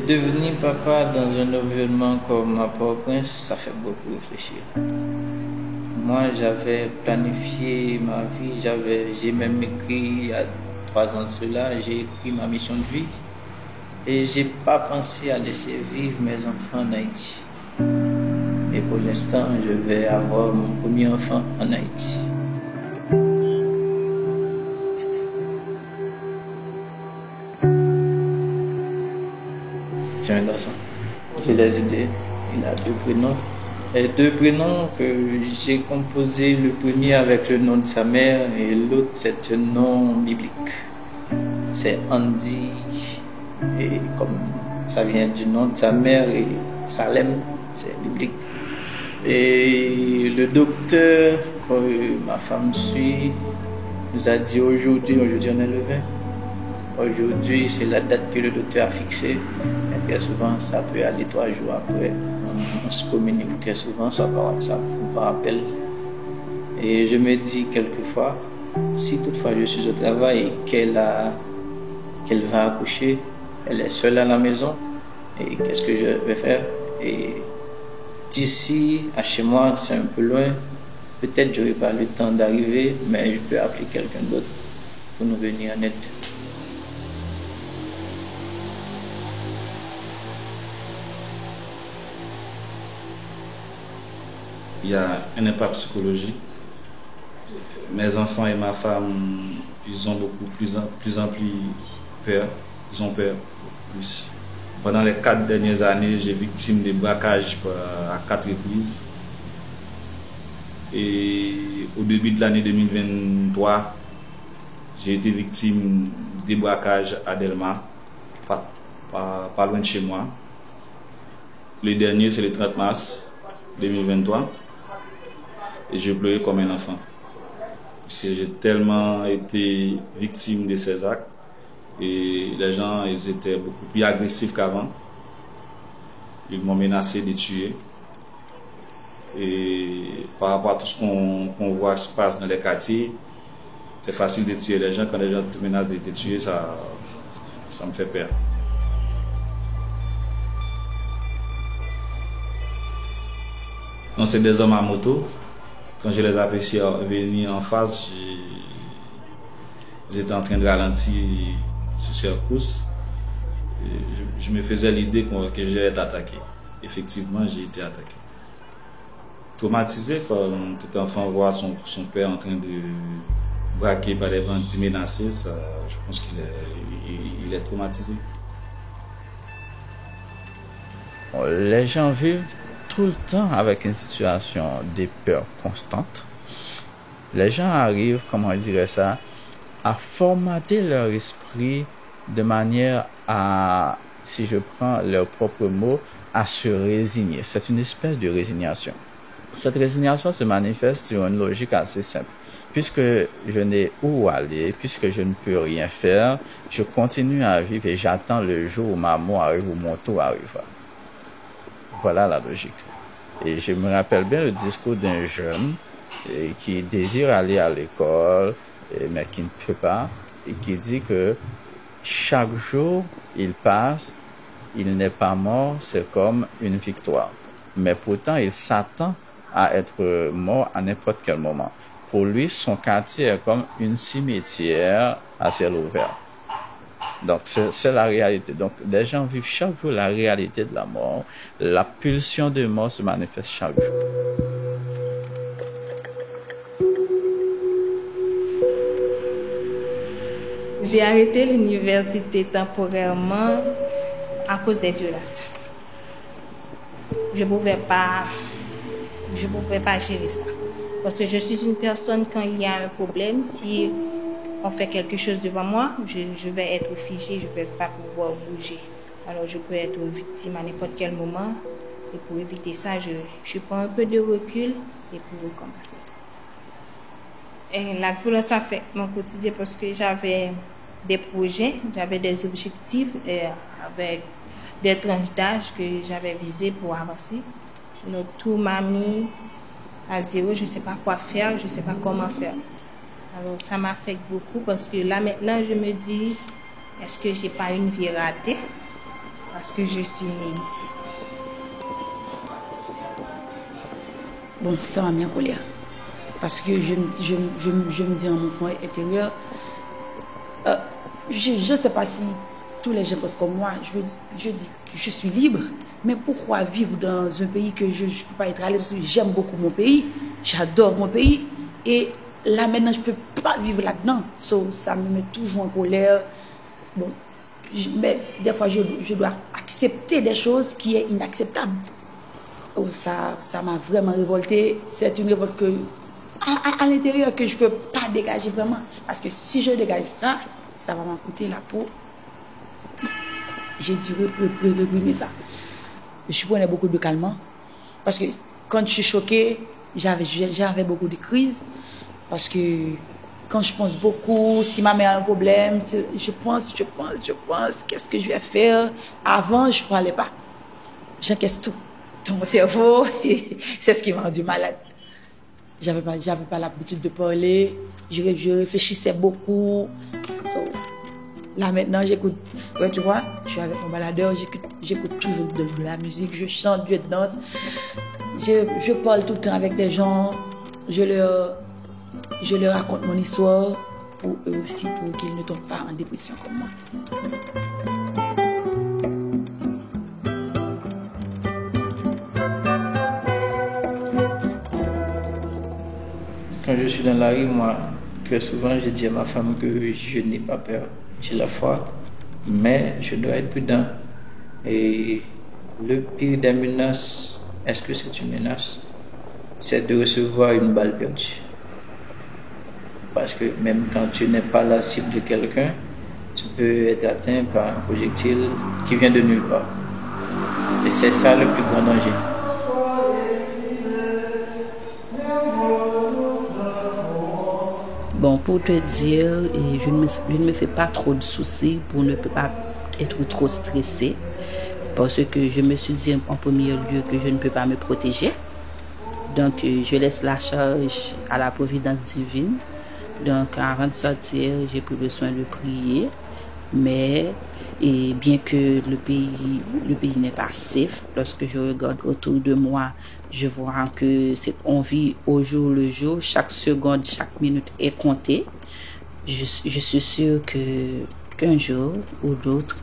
devenir papa dans un environnement comme à Port-au-Prince, ça fait beaucoup réfléchir. Moi, j'avais planifié ma vie, j'ai même écrit il y a 3 ans de cela, j'ai écrit ma mission de vie et j'ai pas pensé à laisser vivre mes enfants en Haïti. Et pour l'instant, je vais avoir mon premier enfant en Haïti. C'est un garçon. J'ai les idées. Il a 2 prénoms. Les 2 prénoms que j'ai composés, le premier avec le nom de sa mère et l'autre c'est un nom biblique. C'est Andy. Et comme ça vient du nom de sa mère et Salem, c'est biblique. Et le docteur que ma femme suit nous a dit aujourd'hui on est le 20. Aujourd'hui, c'est la date que le docteur a fixée. Et très souvent, ça peut aller 3 jours après. On se communique très souvent, soit par WhatsApp ou par appel. Et je me dis quelquefois, si toutefois je suis au travail et qu'elle va accoucher, elle est seule à la maison, et qu'est-ce que je vais faire? Et d'ici à chez moi, c'est un peu loin. Peut-être que je n'aurai pas le temps d'arriver, mais je peux appeler quelqu'un d'autre pour nous venir en aide. Il y a un impact psychologique. Mes enfants et ma femme, ils ont plus en plus peur. Ils ont peur plus. Pendant les 4 dernières années, j'ai été victime de braquages à 4 reprises. Et au début de l'année 2023, j'ai été victime de braquages à Delma, pas loin de chez moi. Le dernier, c'est le 30 mars 2023. Et je pleurais comme un enfant. J'ai tellement été victime de ces actes. Et les gens, ils étaient beaucoup plus agressifs qu'avant. Ils m'ont menacé de tuer. Et par rapport à tout ce qu'on voit qui se passe dans les quartiers, c'est facile de tuer les gens. Quand les gens te menacent de te tuer, ça me fait peur. Donc c'est des hommes à moto. Quand je les apprécie venir en face, j'étais en train de ralentir sur cette course. Je me faisais l'idée que j'allais être attaqué. Effectivement, j'ai été attaqué. Traumatisé, comme tout enfant voit son père en train de braquer par des bandits menacés, je pense qu'il est traumatisé. Les gens vivent tout le temps avec une situation de peur constante. Les gens arrivent, comment on dirait ça, à formater leur esprit de manière à, si je prends leurs propres mots, à se résigner. C'est une espèce de résignation. Cette résignation se manifeste sur une logique assez simple. Puisque je n'ai où aller, puisque je ne peux rien faire, je continue à vivre et j'attends le jour où ma mort arrive, où mon tour arrivera. Voilà la logique. Et je me rappelle bien le discours d'un jeune qui désire aller à l'école, mais qui ne peut pas, et qui dit que chaque jour il passe, il n'est pas mort, c'est comme une victoire. Mais pourtant, il s'attend à être mort à n'importe quel moment. Pour lui, son quartier est comme une cimetière à ciel ouvert. Donc, c'est la réalité. Donc, les gens vivent chaque jour la réalité de la mort. La pulsion de mort se manifeste chaque jour. J'ai arrêté l'université temporairement à cause des violences. Je ne pouvais pas gérer ça. Parce que je suis une personne, quand il y a un problème, si on fait quelque chose devant moi, je vais être figée, je ne vais pas pouvoir bouger. Alors je peux être une victime à n'importe quel moment. Et pour éviter ça, je prends un peu de recul et pour recommencer. Et la violence a fait mon quotidien parce que j'avais des projets, j'avais des objectifs avec des tranches d'âge que j'avais visées pour avancer. Donc, tout m'a mis à zéro, je ne sais pas quoi faire, je ne sais pas comment faire. Alors ça m'affecte beaucoup parce que là maintenant je me dis, est-ce que j'ai pas une vie ratée? parce que je suis née ici. Bon, ça m'a mis en colère. Parce que je me dis en mon fond intérieur, je ne sais pas si tous les gens pensent comme moi. Je dis que je suis libre, mais pourquoi vivre dans un pays que je ne peux pas être à l'aise? J'aime beaucoup mon pays, j'adore mon pays, et là maintenant je ne peux pas vivre là-dedans. Ça me met toujours en colère. Bon, mais des fois je dois accepter des choses qui sont inacceptables. Oh, ça m'a vraiment révoltée. C'est une révolte à l'intérieur que je ne peux pas dégager vraiment. Parce que si je dégage ça, ça va m'en coûter la peau. J'ai dû réprimer ça. Je prenais beaucoup de calmants. Parce que quand je suis choquée, j'avais beaucoup de crises. Parce que quand je pense beaucoup, si ma mère a un problème, je pense, qu'est-ce que je vais faire? Avant, je ne parlais pas. J'encaisse tout. Mon cerveau, c'est ce qui m'a rendu malade. J'avais pas l'habitude de parler, je réfléchissais beaucoup. Là maintenant, j'écoute, ouais, tu vois, je suis avec mon baladeur, j'écoute toujours de la musique, je chante, je danse. Je parle tout le temps avec des gens, je leur raconte mon histoire pour eux aussi, pour qu'ils ne tombent pas en dépression comme moi. Quand je suis dans la rue, moi, très souvent, je dis à ma femme que je n'ai pas peur. J'ai la foi, mais je dois être prudent. Et le pire des menaces, est-ce que c'est une menace? C'est de recevoir une balle perdue. Parce que même quand tu n'es pas la cible de quelqu'un, tu peux être atteint par un projectile qui vient de nulle part. Et c'est ça le plus grand danger. Bon, pour te dire, je ne me fais pas trop de soucis pour ne pas être trop stressée. Parce que je me suis dit en premier lieu que je ne peux pas me protéger. Donc, je laisse la charge à la providence divine. Donc, avant de sortir, j'ai pris le soin de prier. Mais, et bien que le pays n'est pas safe, lorsque je regarde autour de moi, je vois que on vit au jour le jour, chaque seconde, chaque minute est comptée. Je suis sûre qu'un jour ou l'autre,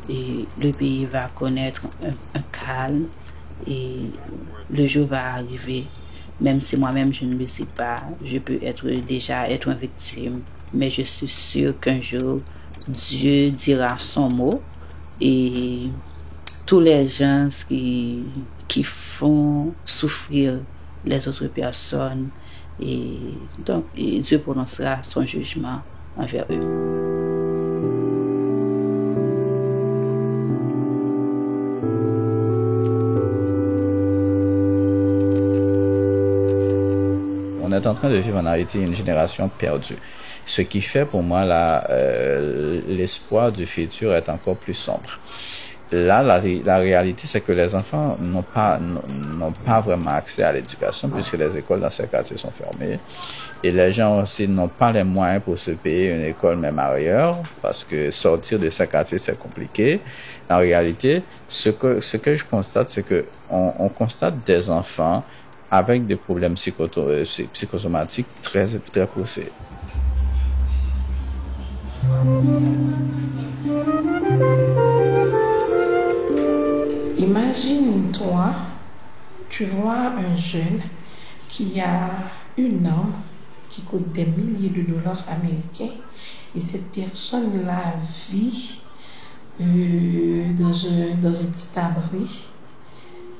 le pays va connaître un calme et le jour va arriver. Même si moi-même je ne le sais pas, je peux déjà être une victime, mais je suis sûre qu'un jour, Dieu dira son mot et tous les gens qui font souffrir les autres personnes, et donc Dieu prononcera son jugement envers eux. On est en train de vivre en Haïti une génération perdue. Ce qui fait pour moi l'espoir du futur est encore plus sombre. Là, la réalité, c'est que les enfants n'ont pas vraiment accès à l'éducation puisque les écoles dans ces quartiers sont fermées. Et les gens aussi n'ont pas les moyens pour se payer une école même ailleurs parce que sortir de ces quartiers, c'est compliqué. En réalité, ce que je constate, c'est que on constate des enfants avec des problèmes psychosomatiques très, très poussés. Imagine-toi, tu vois un jeune qui a une arme qui coûte des milliers de dollars américains et cette personne-là vit dans un petit abri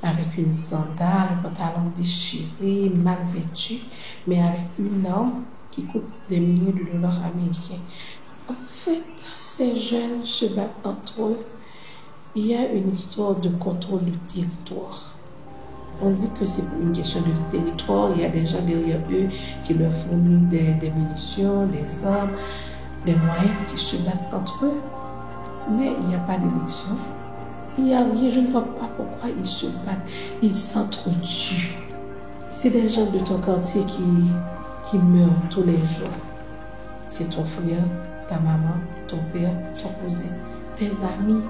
avec une sandale, un pantalon déchiré, mal vêtu, mais avec une arme qui coûte des milliers de dollars américains. En fait, ces jeunes se battent entre eux. Il y a une histoire de contrôle du territoire. On dit que c'est une question de territoire. Il y a des gens derrière eux qui leur fournissent des munitions, des armes, des moyens qui se battent entre eux. Mais il n'y a pas d'élection. Il n'y a rien. Je ne vois pas pourquoi ils se battent. Ils s'entretuent. C'est des gens de ton quartier qui meurent tous les jours. C'est ton frère, ta maman, ton père, ton cousin, tes amis.